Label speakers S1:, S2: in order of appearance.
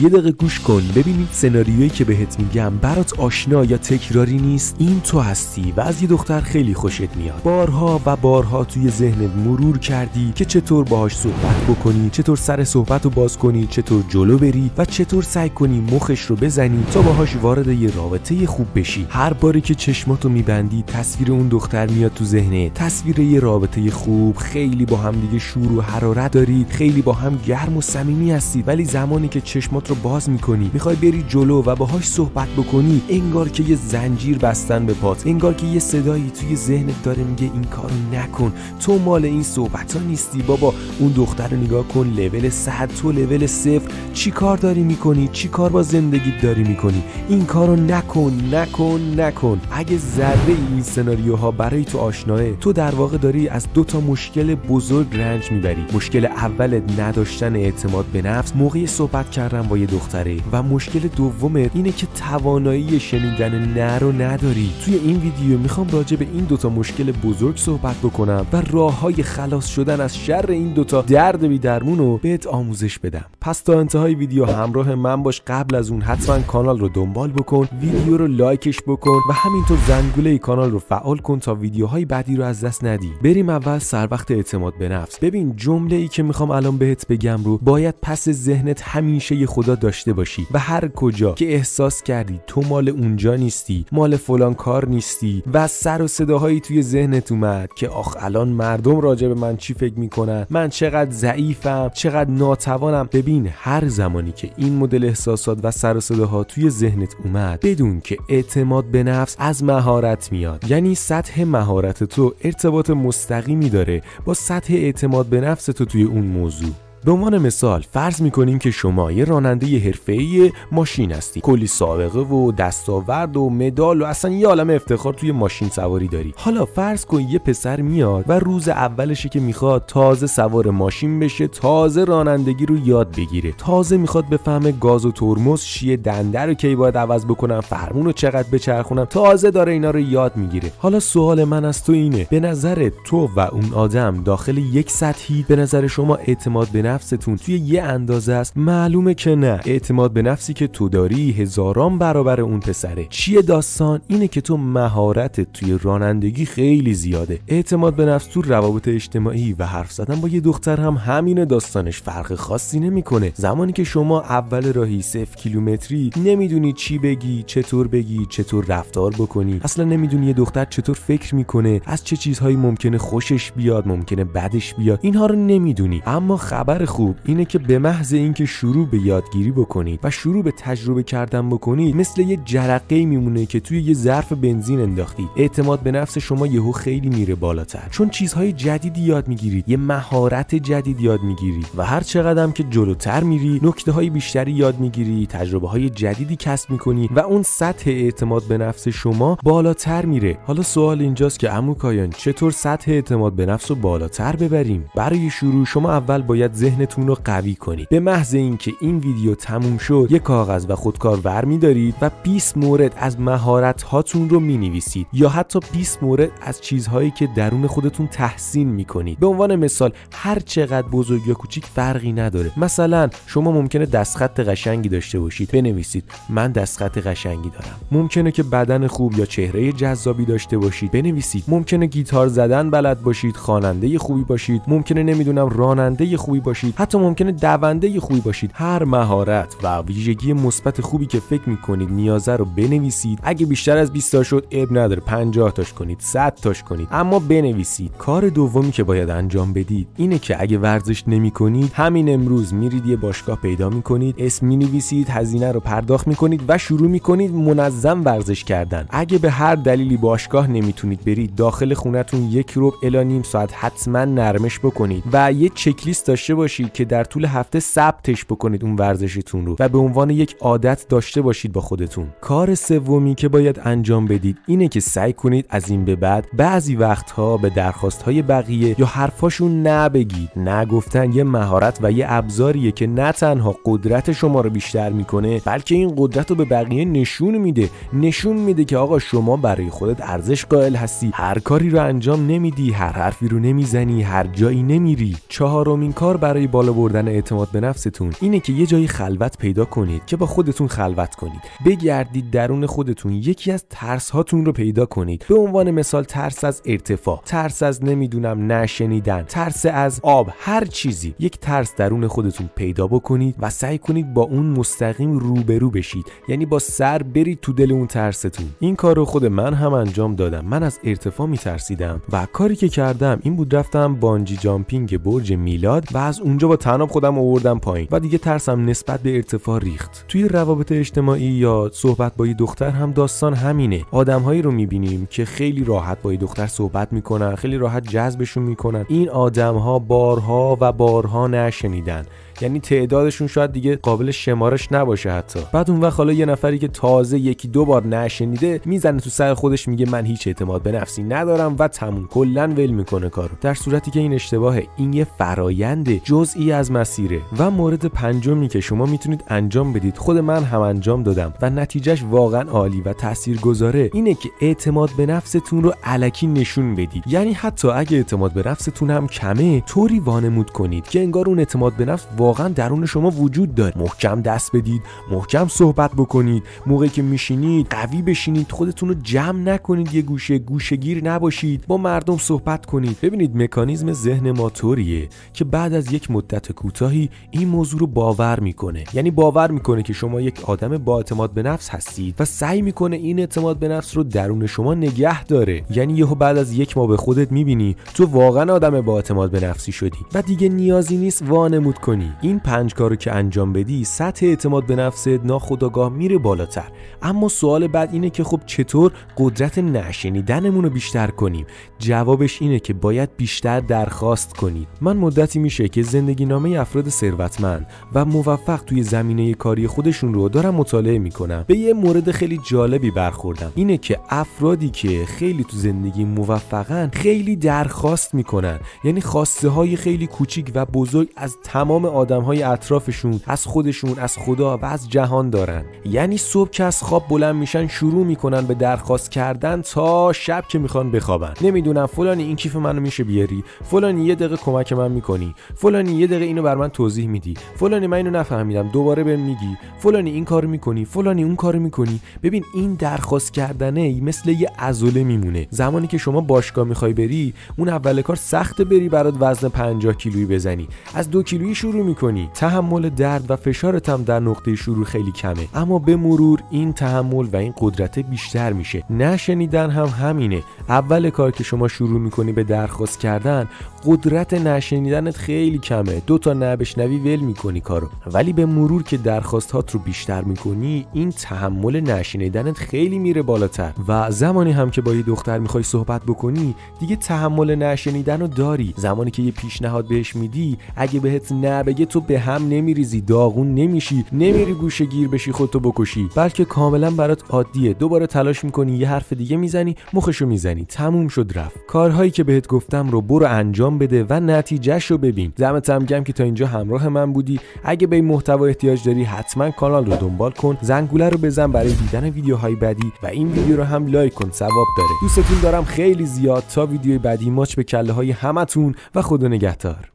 S1: یه دقیقه گوش کن ببینید سناریویی که بهت میگم برات آشنا یا تکراری نیست. این تو هستی و از یه دختر خیلی خوشت میاد. بارها و بارها توی ذهنت مرور کردی که چطور باهاش صحبت بکنی، چطور سر صحبت رو باز کنی، چطور جلو بری و چطور سعی کنی مخش رو بزنی تا باهاش وارد یه رابطه خوب بشی. هر باری که چشماتو میبندی تصویر اون دختر میاد تو ذهنت، تصویر یه رابطه خوب، خیلی با هم دیگه شور و حرارت دارید، خیلی با هم گرم و صمیمی هستید، ولی زمانی که چشمات رو باز میکنی میخوای بری جلو و باهاش صحبت بکنی، انگار که یه زنجیر بستن به پات، انگار که یه صدایی توی ذهنت داره میگه این کارو نکن، تو مال این صحبت ها نیستی بابا. اون دختر رو نگاه کن، لول 100، تو لول 0. چی کار داری میکنی؟ چی کار با زندگیت داری میکنی؟ این کارو نکن. اگه ذره این سناریوها برای تو آشناه، تو در واقع داری از 2 مشکل بزرگ رنج میبری. مشکل اولت نداشتن اعتماد به نفس موقع صحبت کردن با یه دختره و مشکل دومت اینه که توانایی شنیدن نه رو نداری. توی این ویدیو میخوام راجع به این 2 مشکل بزرگ صحبت بکنم و راههای خلاص شدن از شر این 2 درد بی درمون رو بهت آموزش بدم. پس تا انتهای ویدیو همراه من باش. قبل از اون حتما کانال رو دنبال بکن، ویدیو رو لایکش بکن و همینطور زنگوله کانال رو فعال کن تا ویدیوهای بعدی رو از دست ندی. بریم اول سر وقت اعتماد به نفس. ببین جمله‌ای که میخوام الان بهت بگم رو باید پس ذهنت همیشه یه خدا داشته باشی و هر کجا که احساس کردی تو مال اونجا نیستی، مال فلان کار نیستی و سر و صداهایی توی ذهنت اومد که آخ الان مردم راجع به من چی فکر میکنن، من چقدر ضعیفم، چقدر ناتوانم. ببین هر زمانی که این مدل احساسات و سر و صداها توی ذهنت اومد، بدون که اعتماد به نفس از مهارت میاد. یعنی سطح مهارت تو ارتباط مستقیمی داره با سطح اعتماد به نفس تو توی اون موضوع. به عنوان مثال فرض میکنیم که شما یه راننده حرفه‌ای ماشین هستی، کلی سابقه و دستاورد و مدال و اصلا یه عالم افتخار توی ماشین سواری داری. حالا فرض کن یه پسر میاد و روز اولشه که میخواد تازه سوار ماشین بشه، تازه رانندگی رو یاد بگیره، تازه میخواد بفهمه گاز و ترمز چیه، دنده رو کی باید عوض بکنم، فرمون رو چقدر بچرخونم، تازه داره اینا رو یاد میگیره. حالا سوال من از تو اینه، به نظر تو و اون آدم داخل یک سطحی، به نظر شما اعتماد به نفستون توی یه اندازه است؟ معلومه که نه. اعتماد به نفسی که تو داری هزاران برابر اون پسره. چیه داستان؟ اینه که تو مهارتت توی رانندگی خیلی زیاده. اعتماد به نفس تو روابط اجتماعی و حرف زدن با یه دختر هم همینه داستانش، فرق خاصی نمیکنه. زمانی که شما اول راهی 0 کیلومتری نمیدونی چی بگی، چطور رفتار بکنی، اصلا نمیدونی یه دختر چطور فکر میکنه، از چه چیزهایی ممکنه خوشش بیاد، ممکنه بدش بیاد، اینها رو نمیدونی. اما خبر خوب اینه که به محض اینکه شروع به یادگیری بکنید و شروع به تجربه کردن بکنید، مثل یه جرقه‌ای میمونه که توی یه ظرف بنزین انداختید. اعتماد به نفس شما یهو خیلی میره بالاتر، چون چیزهای جدیدی یاد میگیرید، یه مهارت جدید یاد میگیرید و هر چقدر هم که جلوتر میری، نکته‌های بیشتری یاد میگیری، تجربه‌های جدیدی کسب میکنی و اون سطح اعتماد به نفس شما بالاتر میره. حالا سوال اینجاست که عمو کایان چطور سطح اعتماد به نفس رو بالاتر ببریم؟ برای شروع شما اول باید ذهنتون رو قوی کنید. به محض اینکه این ویدیو تموم شد، یک کاغذ و خودکار برمی‌دارید و 20 مورد از مهارت هاتون رو می‌نویسید یا حتی 20 مورد از چیزهایی که درون خودتون تحسین می‌کنید. به عنوان مثال هر چقدر بزرگ یا کوچیک فرقی نداره. مثلا شما ممکنه دستخط قشنگی داشته باشید، بنویسید من دستخط قشنگی دارم. ممکنه که بدن خوب یا چهره جذابی داشته باشید، بنویسید. ممکنه گیتار زدن بلد باشید، خواننده خوبی باشید، ممکنه نمیدونم راننده خوبی باشید، حتی ممکنه دونده خوبی باشید. هر مهارت و ویژگی مثبت خوبی که فکر میکنید نیازه رو بنویسید. اگه بیشتر از 20 تا شد عیب نداره، 50 تاش کنید، 100 تاش کنید، اما بنویسید. کار دومی که باید انجام بدید اینه که اگه ورزش نمیکنید، همین امروز میرید یه باشگاه پیدا میکنید، اسم مینویسید، هزینه رو پرداخت میکنید و شروع میکنید منظم ورزش کردن. اگه به هر دلیلی باشگاه نمیتونید برید، داخل خونتون 1 ربع الی نیم ساعت حتما نرمش بکنید و یه چک لیست داشته باشید که در طول هفته ثبتش بکنید اون ورزشتون رو و به عنوان یک عادت داشته باشید با خودتون. کار سومی که باید انجام بدید اینه که سعی کنید از این به بعد بعضی وقتها به درخواست‌های بقیه یا حرفاشون نبگید. نگفتن یه مهارت و یه ابزاریه که نه تنها قدرت شما رو بیشتر میکنه، بلکه این قدرت رو به بقیه نشون میده که آقا شما برای خودت ارزش قائل هستی، هر کاری رو انجام نمیدی، هر حرفی رو نمیزنی، هر جایی نمیری. چهارمین کار برای برای بالا بردن اعتماد به نفستون اینه که یه جایی خلوت پیدا کنید که با خودتون خلوت کنید. بگردید درون خودتون یکی از ترس هاتون رو پیدا کنید. به عنوان مثال ترس از ارتفاع، ترس از نمیدونم نشنیدن، ترس از آب، هر چیزی. یک ترس درون خودتون پیدا بکنید و سعی کنید با اون مستقیم روبرو بشید، یعنی با سر برید تو دل اون ترستون. این کار رو خود من هم انجام دادم. من از ارتفاع میترسیدم و کاری که کردم این بود رفتم بانجی جامپینگ برج میلاد و از اونجا با طناب خودم آوردم پایین و دیگه ترسم نسبت به ارتفاع ریخت. توی روابط اجتماعی یا صحبت با یه دختر هم داستان همینه. آدم‌هایی رو می‌بینیم که خیلی راحت با یه دختر صحبت می‌کنن، خیلی راحت جذبشون می‌کنن. این آدم‌ها بارها و بارها نشنیدن، یعنی تعدادشون شاید دیگه قابل شمارش نباشه حتی. بعد اون وقت حالا یه نفری که تازه یکی دو بار نشنیده میزنه تو سر خودش میگه من هیچ اعتماد به نفسی ندارم و تموم، کلا ول میکنه کارو، در صورتی که این اشتباهه. این یه فرایند جزئی از مسیره. و مورد پنجمی که شما میتونید انجام بدید، خود من هم انجام دادم و نتیجهش واقعا عالی و تاثیرگذاره، اینه که اعتماد به نفستون رو الکی نشون بدید. یعنی حتی اگه اعتماد به نفستون هم کمه، طوری وانمود کنید که انگار اون اعتماد به نفس واقعا درون شما وجود داره. محکم دست بدید، محکم صحبت بکنید، موقعی که میشینید قوی بشینید، خودتون رو جمع نکنید، یه گوشه‌گیر نباشید، با مردم صحبت کنید. ببینید مکانیزم ذهن ما طوریه که بعد از یک مدت کوتاهی این موضوع رو باور میکنه. یعنی باور میکنه که شما یک آدم با اعتماد به نفس هستید و سعی میکنه این اعتماد به نفس رو درون شما نگه داره. یعنی یهو بعد از یک ماه به خودت میبینی تو واقعا آدم با اعتماد به نفسی شدی و دیگه نیازی نیست وانمود کنی. این 5 کارو که انجام بدی، سطح اعتماد به نفست ناخودآگاه میره بالاتر. اما سوال بعد اینه که خب چطور قدرت نشنیدنمون رو بیشتر کنیم؟ جوابش اینه که باید بیشتر درخواست کنید. من مدتی میشه که زندگی نامه افراد ثروتمند و موفق توی زمینه کاری خودشون رو دارم مطالعه میکنم. به یه مورد خیلی جالبی برخوردم، اینه که افرادی که خیلی تو زندگی موفقن خیلی درخواست میکنن. یعنی خواسته های خیلی کوچیک و بزرگ از تمام آدم‌های اطرافشون، از خودشون، از خدا و از جهان دارن. یعنی صبح که از خواب بلند میشن شروع میکنن به درخواست کردن تا شب که میخوان بخوابن. نمیدونم فلانی این کیف منو میشه بیاری، فلانی یه دقیقه کمک من میکنی، فلانی یه دقیقه اینو بر من توضیح میدی، فلانی من اینو نفهمیدم دوباره بهم میگی، فلانی این کارو میکنی، فلانی اون کارو میکنی. ببین این درخواست کردنه مثل یه عضله میمونه. زمانی که شما باشگاه میخوای بری، اون اول کار سخته بری برات وزن 50 کیلویی بزنی، از 2 کیلویی شروع میکنی. تحمل درد و فشارت هم در نقطه شروع خیلی کمه، اما به مرور این تحمل و این قدرت بیشتر میشه. نشنیدن هم همینه. اول کار که شما شروع میکنی به درخواست کردن، قدرت نشنیدنت خیلی کمه، 2 تا نبشنوی ول میکنی کارو. ولی به مرور که درخواستات رو بیشتر میکنی، این تحمل نشنیدنت خیلی میره بالاتر. و زمانی هم که با یه دختر میخوای صحبت بکنی، دیگه تحمل نشنیدن رو داری. زمانی که یه پیشنهاد بهش میدی، اگه بهت نبگه تو به هم نمیریزی، داغون نمیشی، نمیری گوشه گیر بشی خودتو بکشی، بلکه کاملا برات عادیه. دوباره تلاش میکنی یه حرف دیگه میزنی، مخشو میزنی، تموم شد رفت. کارهایی که بهت گفتم رو برو انجام بده و نتیجهشو ببین. دمتم گرم که تا اینجا همراه من بودی. اگه به این محتوا احتیاج داری حتما کانال رو دنبال کن، زنگوله رو بزن برای دیدن ویدیوهای بعدی و این ویدیو رو هم لایک کن، ثواب داره. دوستتون دارم خیلی زیاد. تا ویدیوی بعدی، ماچ به کله های همتون و خدا نگهدار.